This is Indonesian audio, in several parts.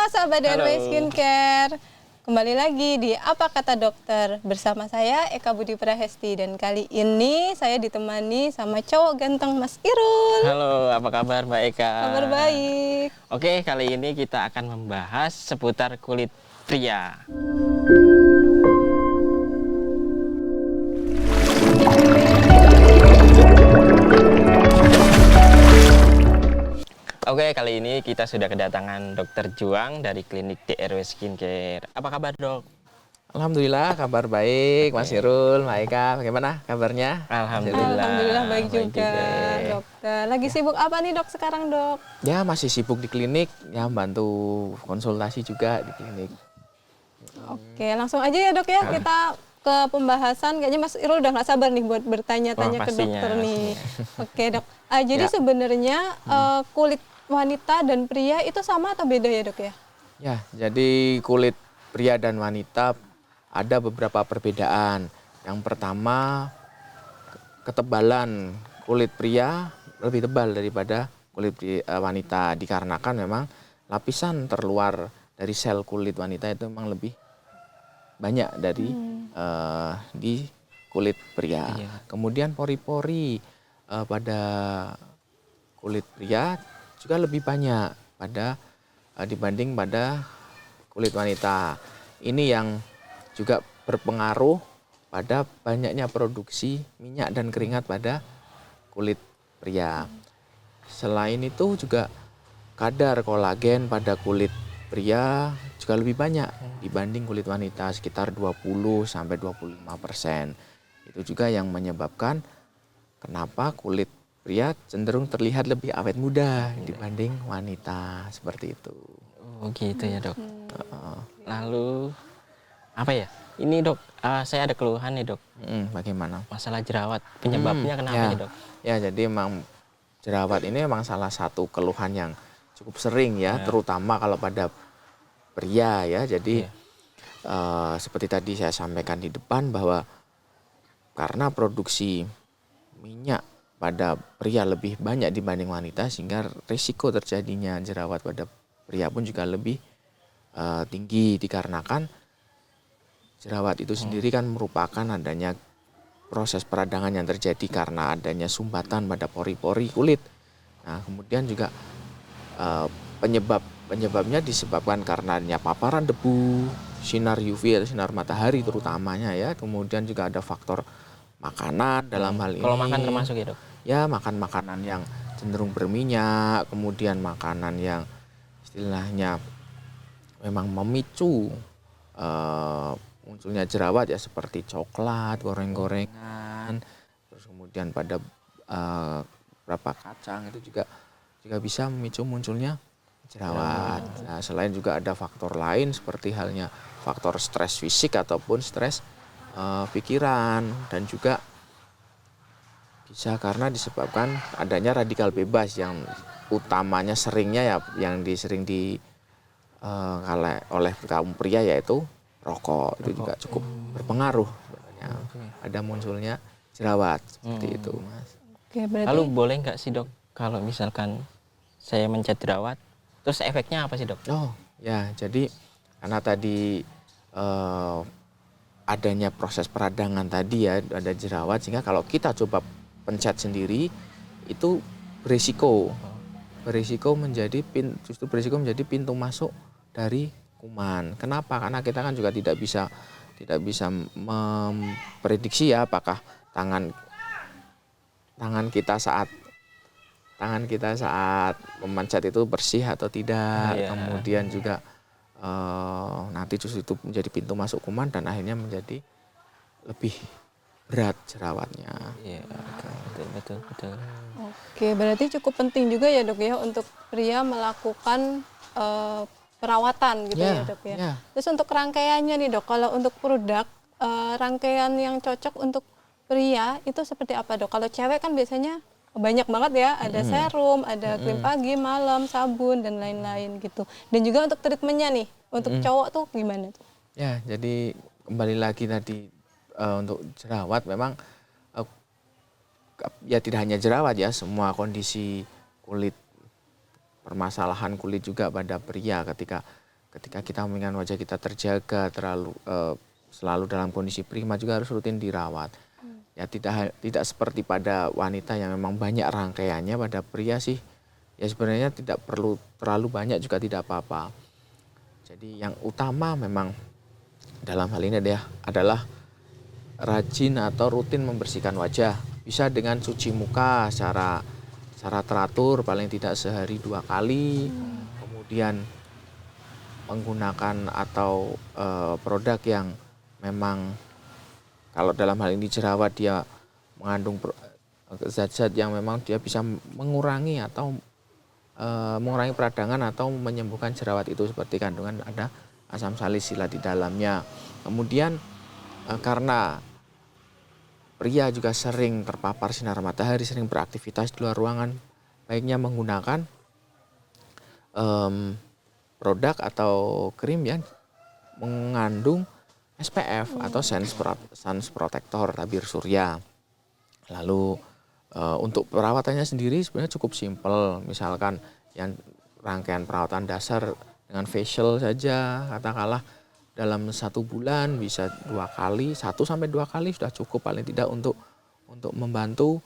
sahabat Halo. DRW Skincare. Kembali lagi di Apa Kata Dokter bersama saya Eka Budi Prahesti, dan kali ini saya ditemani sama cowok ganteng Mas Irul. Halo, apa kabar Mbak Eka? Kabar baik. Oke, kali ini kita akan membahas seputar kulit pria. Oke, kali ini kita sudah kedatangan Dokter Juang dari klinik DRW Skincare. Apa kabar, Dok? Alhamdulillah, kabar baik, Mas Irul, Mbak Eka. Bagaimana kabarnya? Alhamdulillah baik juga, dokter. Lagi sibuk apa nih, Dok, sekarang, Dok? Ya, masih sibuk di klinik, ya bantu konsultasi juga di klinik. Oke, langsung aja ya, Dok, ya. Kita ke pembahasan. Kayaknya Mas Irul udah nggak sabar nih buat bertanya-tanya ke dokter nih. Oke, Dok. Jadi sebenarnya kulit wanita dan pria itu sama atau beda ya, Dok, ya? Ya, jadi kulit pria dan wanita ada beberapa perbedaan. Yang pertama, ketebalan kulit pria lebih tebal daripada kulit wanita, dikarenakan memang lapisan terluar dari sel kulit wanita itu memang lebih banyak dari di kulit pria. Kemudian pori-pori pada kulit pria juga lebih banyak dibanding pada kulit wanita. Ini yang juga berpengaruh pada banyaknya produksi minyak dan keringat pada kulit pria. Selain itu juga kadar kolagen pada kulit pria juga lebih banyak dibanding kulit wanita, sekitar 20-25%. Itu juga yang menyebabkan kenapa kulit pria cenderung terlihat lebih awet muda dibanding wanita, seperti itu. Oh gitu ya, Dok. Lalu apa ya? Ini, Dok, saya ada keluhan nih, Dok. Bagaimana? Masalah jerawat. Penyebabnya kenapa nih, Dok? Ya, jadi memang jerawat ini memang salah satu keluhan yang cukup sering ya, terutama kalau pada pria ya. Jadi seperti tadi saya sampaikan di depan bahwa karena produksi minyak pada pria lebih banyak dibanding wanita, sehingga risiko terjadinya jerawat pada pria pun juga lebih tinggi, dikarenakan jerawat itu sendiri kan merupakan adanya proses peradangan yang terjadi karena adanya sumbatan pada pori-pori kulit. Nah, kemudian juga penyebabnya disebabkan karena adanya paparan debu, sinar UV atau sinar matahari terutamanya ya. Kemudian juga ada faktor makanan dalam hal ini. Kalau makan termasuk ya, Dok? Ya, makan makanan yang cenderung berminyak, kemudian makanan yang istilahnya memang memicu munculnya jerawat ya, seperti coklat, goreng-gorengan, terus kemudian pada beberapa kacang itu juga bisa memicu munculnya jerawat. Nah, selain juga ada faktor lain seperti halnya faktor stres fisik ataupun stres pikiran, dan juga bisa karena disebabkan adanya radikal bebas yang utamanya seringnya ya yang sering oleh kaum pria, yaitu rokok. Itu juga cukup berpengaruh sebenarnya ada munculnya jerawat seperti itu, Mas. Oke, berarti... Lalu boleh nggak sih, Dok, kalau misalkan saya mencet jerawat, terus efeknya apa sih, Dok? Oh ya, jadi karena tadi adanya proses peradangan tadi ya, ada jerawat, sehingga kalau kita coba pencet sendiri itu berisiko menjadi pintu masuk dari kuman. Kenapa? Karena kita kan juga tidak bisa memprediksi ya apakah tangan kita saat memencet itu bersih atau tidak. Kemudian juga nanti justru itu menjadi pintu masuk kuman dan akhirnya menjadi lebih berat jerawatnya. Iya, betul. Oke, berarti cukup penting juga ya, Dok, ya, untuk pria melakukan perawatan gitu ya, Dok, ya. Terus untuk rangkaiannya nih, Dok, kalau untuk produk rangkaian yang cocok untuk pria itu seperti apa, Dok? Kalau cewek kan biasanya banyak banget ya, ada serum, ada krim pagi, malam, sabun, dan lain-lain gitu. Dan juga untuk treatmentnya nih, untuk cowok tuh gimana tuh? Ya, jadi kembali lagi tadi untuk jerawat memang ya tidak hanya jerawat ya, semua kondisi kulit, permasalahan kulit juga pada pria ketika ketika kita menginginkan wajah kita terjaga selalu dalam kondisi prima juga harus rutin dirawat. Ya tidak seperti pada wanita yang memang banyak rangkaiannya, pada pria sih ya sebenarnya tidak perlu terlalu banyak juga tidak apa-apa. Jadi yang utama memang dalam hal ini adalah rajin atau rutin membersihkan wajah. Bisa dengan cuci muka secara teratur paling tidak sehari 2 kali. Kemudian menggunakan atau produk yang memang kalau dalam hal ini jerawat dia mengandung zat-zat yang memang dia bisa mengurangi atau mengurangi peradangan atau menyembuhkan jerawat itu, seperti kandungan ada asam salisilat di dalamnya. Kemudian karena pria juga sering terpapar sinar matahari, sering beraktivitas di luar ruangan, baiknya menggunakan produk atau krim yang mengandung SPF atau sun protector, tabir surya. Lalu untuk perawatannya sendiri sebenarnya cukup simpel. Misalkan yang rangkaian perawatan dasar dengan facial saja, katakanlah dalam 1 bulan bisa 2 kali, 1 sampai 2 kali sudah cukup paling tidak untuk membantu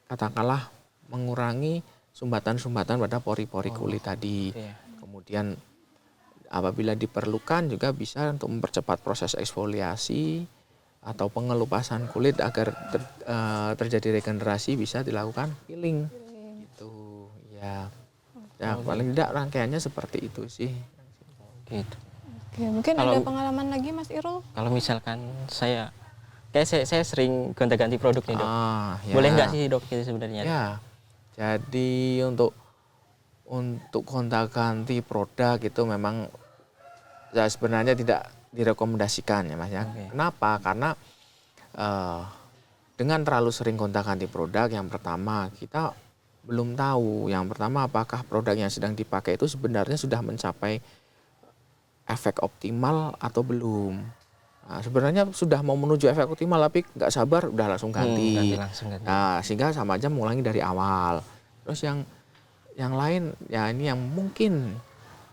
katakanlah mengurangi sumbatan-sumbatan pada pori-pori kulit tadi. Kemudian apabila diperlukan juga bisa untuk mempercepat proses eksfoliasi atau pengelupasan kulit agar terjadi regenerasi, bisa dilakukan peeling. Gitu ya. Ya paling tidak rangkaiannya seperti itu sih. Gitu. Oke, mungkin ada pengalaman lagi Mas Irul? Kalau misalkan saya sering gonta-ganti produk nih dok. Ya. Boleh nggak sih dok itu sebenarnya? Ya. Jadi untuk gonta-ganti produk itu memang ya sebenarnya tidak direkomendasikan ya Mas ya. Kenapa? Karena dengan terlalu sering gonta-ganti produk, yang pertama kita belum tahu, yang pertama apakah produk yang sedang dipakai itu sebenarnya sudah mencapai efek optimal atau belum. Nah, sebenarnya sudah mau menuju efek optimal tapi nggak sabar udah langsung ganti. Nah, sehingga sama aja mengulangi dari awal. Terus yang lain ya ini yang mungkin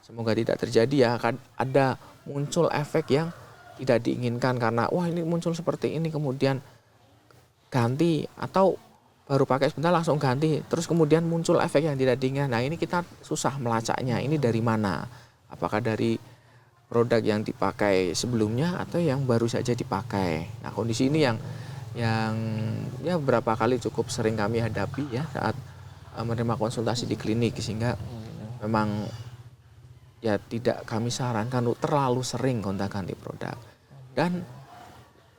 semoga tidak terjadi ya, akan ada muncul efek yang tidak diinginkan karena wah ini muncul seperti ini kemudian ganti, atau baru pakai sebentar langsung ganti terus kemudian muncul efek yang tidak diinginkan. Nah ini kita susah melacaknya, ini dari mana, apakah dari produk yang dipakai sebelumnya atau yang baru saja dipakai. Nah kondisi ini yang ya beberapa kali cukup sering kami hadapi ya saat menerima konsultasi di klinik, sehingga memang ya tidak kami sarankan untuk terlalu sering gonta-ganti produk. Dan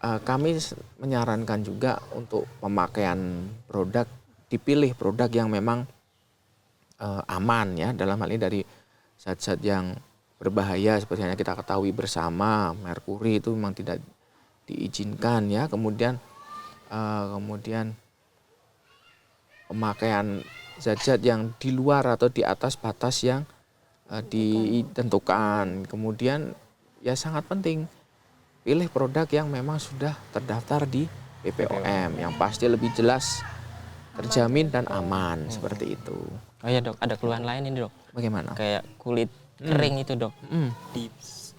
kami menyarankan juga untuk pemakaian produk, dipilih produk yang memang aman ya, dalam hal ini dari zat-zat yang berbahaya seperti yang kita ketahui bersama, merkuri itu memang tidak diizinkan ya. Kemudian pemakaian zat-zat yang di luar atau di atas batas yang ditentukan. Kemudian ya sangat penting pilih produk yang memang sudah terdaftar di BPOM, yang pasti lebih jelas, terjamin dan aman seperti itu. Oh ya dok, ada keluhan lain ini dok. Bagaimana? Kayak kulit kering itu dok.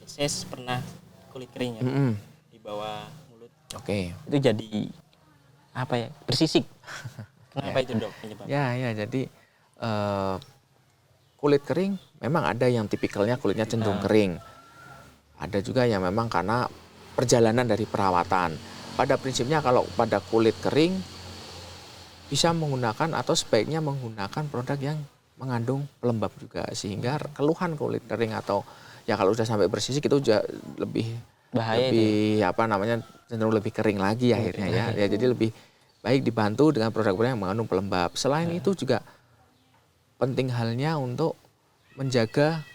Saya pernah kulit kering ya di bawah mulut. Oke. Itu jadi apa ya, bersisik. Kenapa itu dok penyebabnya? Ya jadi kulit kering memang ada yang tipikalnya kulitnya cenderung kering. Ada juga yang memang karena perjalanan dari perawatan. Pada prinsipnya kalau pada kulit kering bisa menggunakan atau sebaiknya menggunakan produk yang mengandung pelembab juga, sehingga keluhan kulit kering atau ya kalau sudah sampai bersisik itu lebih bahaya, cenderung lebih kering lagi akhirnya ya. Jadi lebih baik dibantu dengan produk-produk yang mengandung pelembab. Selain itu juga penting halnya untuk menjaga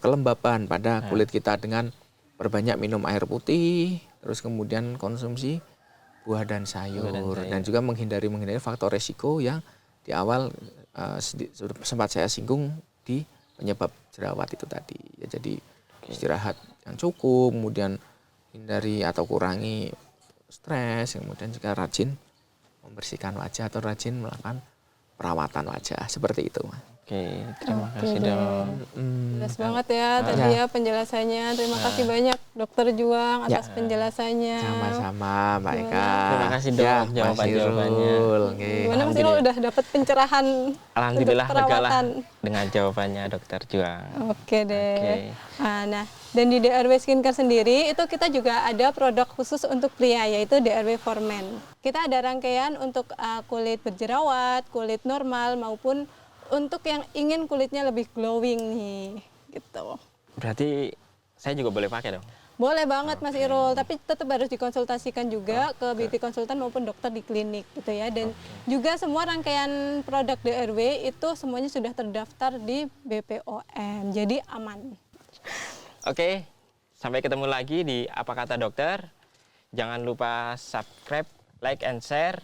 kelembaban pada kulit kita dengan perbanyak minum air putih, terus kemudian konsumsi buah dan sayur. Dan juga menghindari faktor resiko yang di awal sempat saya singgung di penyebab jerawat itu tadi. Ya, jadi istirahat yang cukup, kemudian hindari atau kurangi stres, kemudian juga rajin membersihkan wajah atau rajin melakukan perawatan wajah seperti itu. Oke, terima kasih deh. dok. Jelas banget ya tadi ya penjelasannya. Terima kasih banyak Dokter Juang atas penjelasannya. Sama-sama Mbak Eka. Terima kasih dok jawaban-jawabannya. Gimana Mas Irul udah dapat pencerahan Alhamdulillah untuk perawatan? legalah dengan jawabannya Dokter Juang. Oke deh. Nah, dan di DRW Skincare sendiri itu kita juga ada produk khusus untuk pria yaitu DRW for Men. Kita ada rangkaian untuk kulit berjerawat, kulit normal maupun untuk yang ingin kulitnya lebih glowing nih, gitu. Berarti saya juga boleh pakai dong? Boleh banget Mas Irul, tapi tetap harus dikonsultasikan juga ke beauty konsultan maupun dokter di klinik gitu ya. Dan juga semua rangkaian produk DRW itu semuanya sudah terdaftar di BPOM, jadi aman. Oke, sampai ketemu lagi di Apa Kata Dokter. Jangan lupa subscribe, like, and share.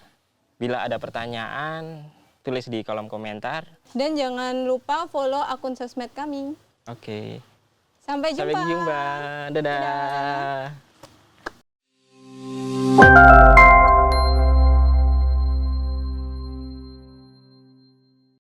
Bila ada pertanyaan, tulis di kolom komentar. Dan jangan lupa follow akun sosmed kami. Oke. Sampai jumpa. Sampai jumpa. Dadah. Dadah.